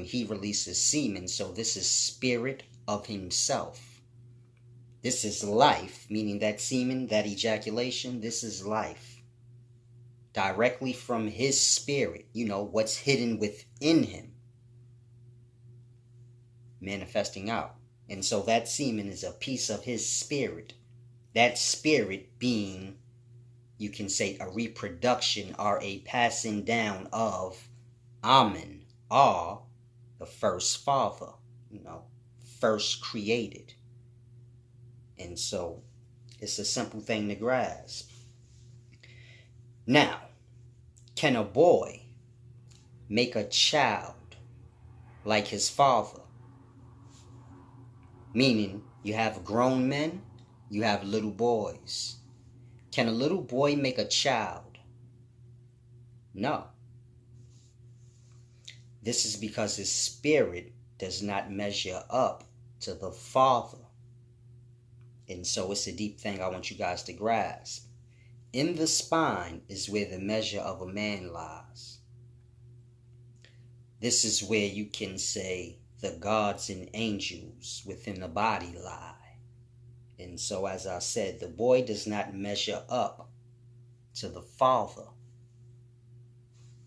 he releases semen. So this is spirit of himself. This is life, meaning that semen, that ejaculation, this is life. Directly from his spirit, what's hidden within him, manifesting out. And so that semen is a piece of his spirit. That spirit being, you can say, a reproduction or a passing down of Amen, or the first father, first created. And so it's a simple thing to grasp. Now, can a boy make a child like his father? Meaning, you have grown men, you have little boys. Can a little boy make a child? No. This is because his spirit does not measure up to the Father. And so it's a deep thing I want you guys to grasp. In the spine is where the measure of a man lies. This is where you can say the gods and angels within the body lie. And so, as I said, the boy does not measure up to the Father.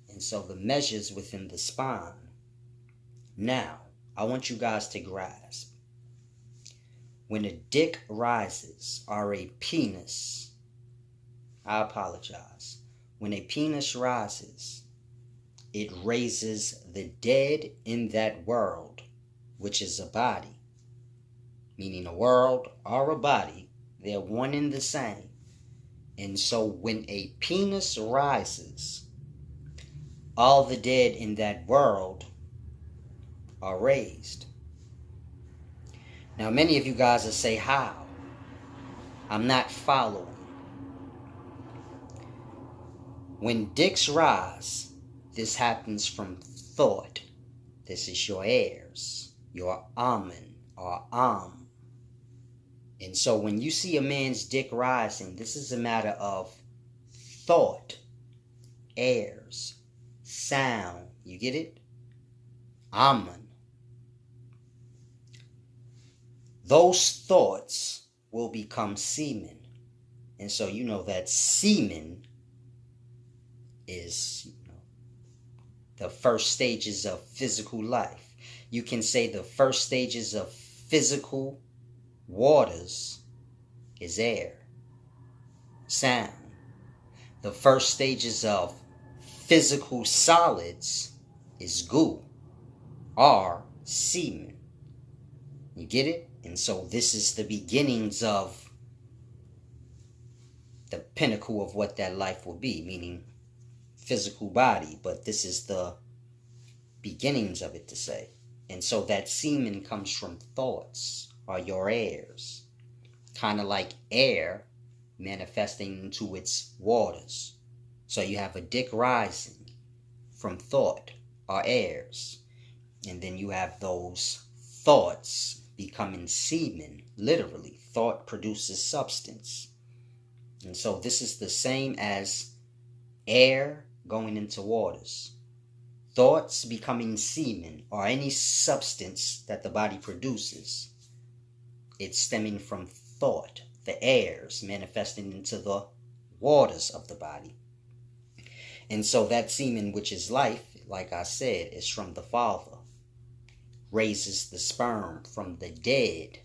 And so the measures within the spine. Now, I want you guys to grasp. When a dick rises, or a penis, I apologize. When a penis rises, it raises the dead in that world, which is a body. Meaning a world or a body, they're one and the same. And so when a penis rises, all the dead in that world are raised. Now many of you guys will say, how? I'm not following. When dicks rise, this happens from thought. This is your heirs, your Amen or Am. And so when you see a man's dick rising, this is a matter of thought, airs, sound. You get it? Amen. Those thoughts will become semen. And so you know that semen is the first stages of physical life. You can say the first stages of physical waters is air, sound. The first stages of physical solids is goo, or semen. You get it? And so this is the beginnings of the pinnacle of what that life will be, meaning physical body. But this is the beginnings of it, to say. And so that semen comes from thoughts, or your heirs. Kind of like air manifesting into its waters. So you have a dick rising from thought, or heirs. And then you have those thoughts becoming semen. Literally, thought produces substance. And so this is the same as air going into waters. Thoughts becoming semen, or any substance that the body produces. It's stemming from thought, the airs manifesting into the waters of the body. And so that semen, which is life, like I said, is from the Father. Raises the sperm from the dead.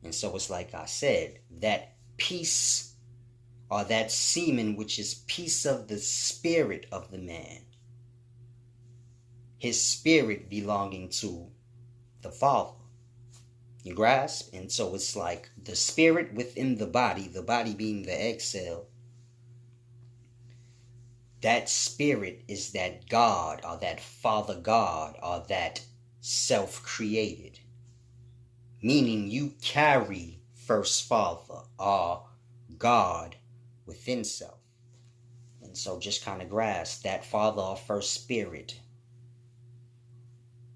And so it's like I said, that piece, or that semen, which is piece of the spirit of the man. His spirit belonging to the Father. You grasp? And so it's like the spirit within the body being the egg cell. That spirit is that God, or that Father God, or that self-created. Meaning you carry first Father, or God, within self. And so just kind of grasp that Father or first Spirit.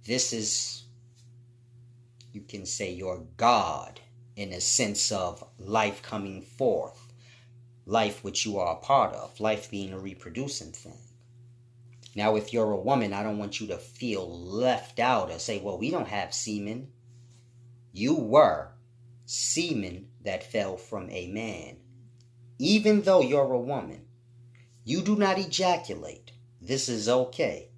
This is, you can say, your God, in a sense of life coming forth. Life which you are a part of. Life being a reproducing thing. Now, if you're a woman, I don't want you to feel left out or say, well, we don't have semen. You were semen that fell from a man. Even though you're a woman, you do not ejaculate. This is okay,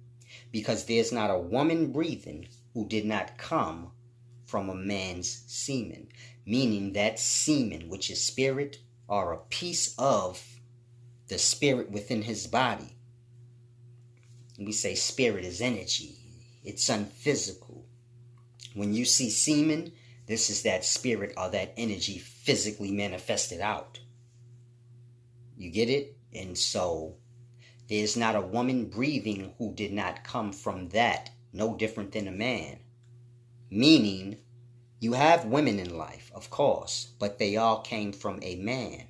because there's not a woman breathing who did not come from a man's semen, meaning that semen, which is spirit, or a piece of the spirit within his body. We say spirit is energy. It's unphysical. When you see semen, this is that spirit or that energy physically manifested out. You get it? And so there's not a woman breathing who did not come from that, no different than a man. Meaning, you have women in life, of course, but they all came from a man.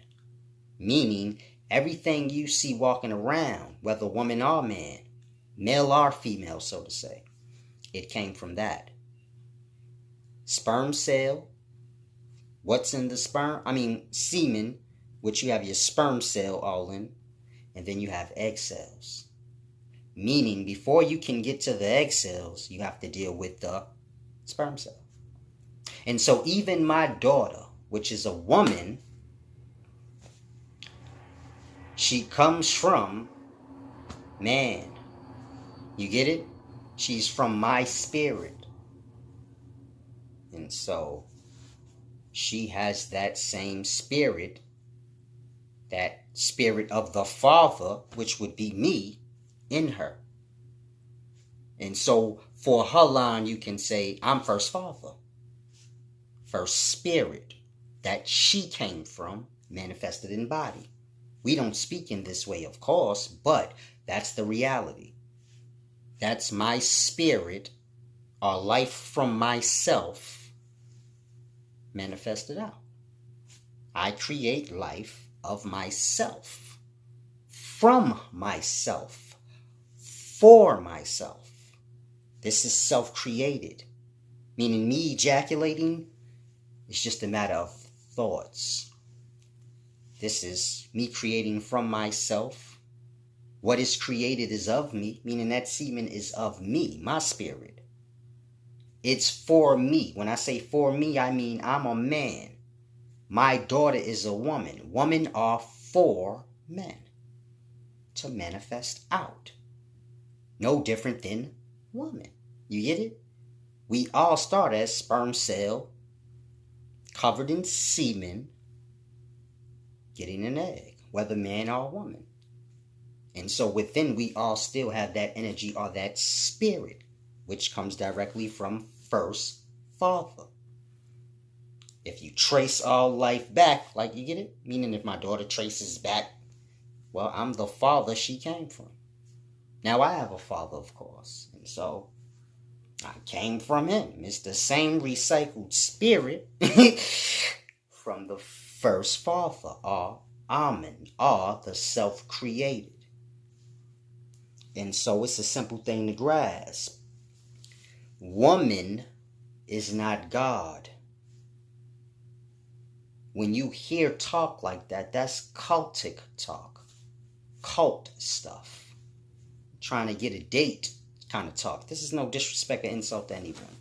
Meaning, everything you see walking around, whether woman or man, male or female, so to say, it came from that. Sperm cell, what's in the sperm? Semen, which you have your sperm cell all in, and then you have egg cells. Meaning, before you can get to the egg cells, you have to deal with the sperm cell. And so even my daughter, which is a woman, she comes from man. You get it? She's from my spirit. And so she has that same spirit, that spirit of the Father, which would be me, in her. And so for her line, you can say, I'm first father, first spirit that she came from, manifested in body. We don't speak in this way, of course, but that's the reality. That's my spirit, or life from myself, manifested out. I create life of myself, from myself, for myself. This is self-created, meaning me ejaculating is just a matter of thoughts. This is me creating from myself. What is created is of me, meaning that semen is of me, my spirit. It's for me. When I say for me, I mean I'm a man. My daughter is a woman. Women are for men to manifest out. No different than woman. You get it? We all start as sperm cell, covered in semen, getting an egg, whether man or woman. And so within, we all still have that energy or that spirit, which comes directly from first father. If you trace all life back, like, you get it? Meaning if my daughter traces back, well, I'm the father she came from. Now I have a father, of course. And so I came from him. It's the same recycled spirit from the first father, or Amen, or the self-created. And so it's a simple thing to grasp. Woman is not God. When you hear talk like that, that's cultic talk. Cult stuff. Trying to get a date kind of talk. This is no disrespect or insult to anyone.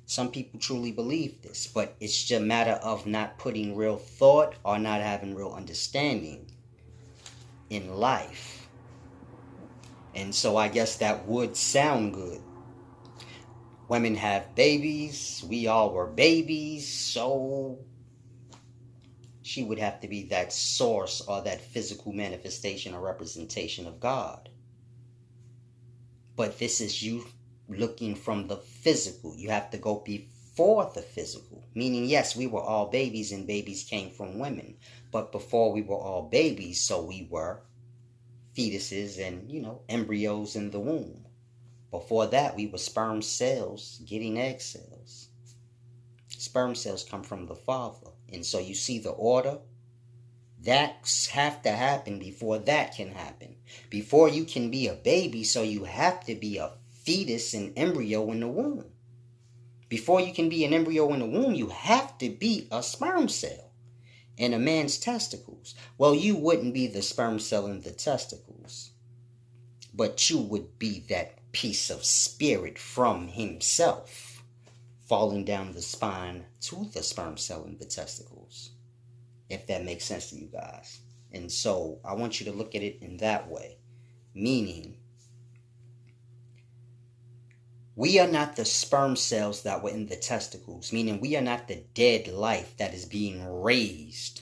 Some people truly believe this, but it's just a matter of not putting real thought or not having real understanding in life. And so I guess that would sound good. Women have babies. We all were babies. So she would have to be that source or that physical manifestation or representation of God. But this is you looking from the physical. You have to go before the physical. Meaning, yes, we were all babies and babies came from women. But before we were all babies, so we were fetuses and, embryos in the womb. Before that, we were sperm cells getting egg cells. Sperm cells come from the father. And so you see the order. That have to happen before that can happen. Before you can be a baby, so you have to be a fetus and embryo in the womb. Before you can be an embryo in the womb, you have to be a sperm cell in a man's testicles. Well, you wouldn't be the sperm cell in the testicles. But you would be that piece of spirit from himself, falling down the spine to the sperm cell and the testicles, if that makes sense to you guys. And so I want you to look at it in that way, meaning we are not the sperm cells that were in the testicles, meaning we are not the dead life that is being raised,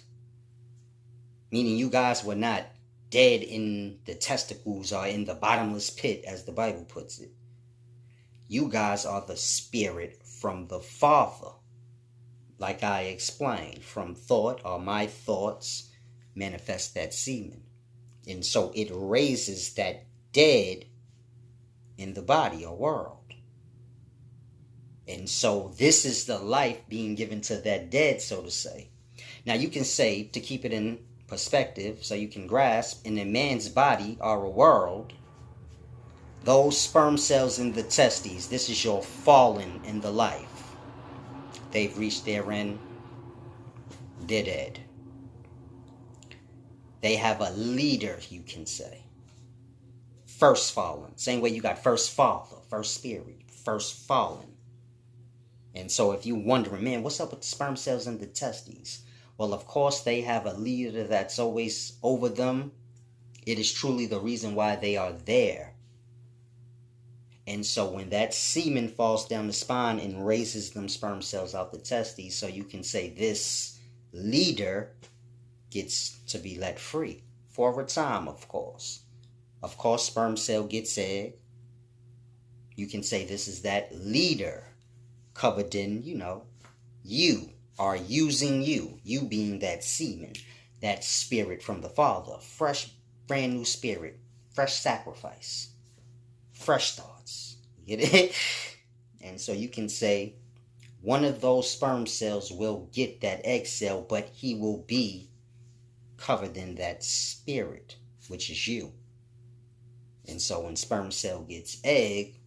meaning you guys were not dead in the testicles or in the bottomless pit, as the Bible puts it. You guys are the spirit from the Father. Like I explained, from thought, or my thoughts manifest that semen. And so it raises that dead in the body or world. And so this is the life being given to that dead, so to say. Now you can say, to keep it in perspective so you can grasp, in a man's body or a world, those sperm cells in the testes, this is your fallen in the life. They've reached their end. They're dead. They have a leader, you can say. First fallen. Same way you got first father, first spirit, first fallen. And so if you're wondering, man, what's up with the sperm cells in the testes? Well, of course, they have a leader that's always over them. It is truly the reason why they are there. And so when that semen falls down the spine and raises them sperm cells out the testes, so you can say this leader gets to be let free for a time, of course. Of course, sperm cell gets egg. You can say this is that leader covered in, you are using you being that semen, that spirit from the Father, fresh, brand new spirit, fresh sacrifice, fresh thoughts. You get it? And so you can say one of those sperm cells will get that egg cell, but he will be covered in that spirit, which is you. And so when sperm cell gets egg,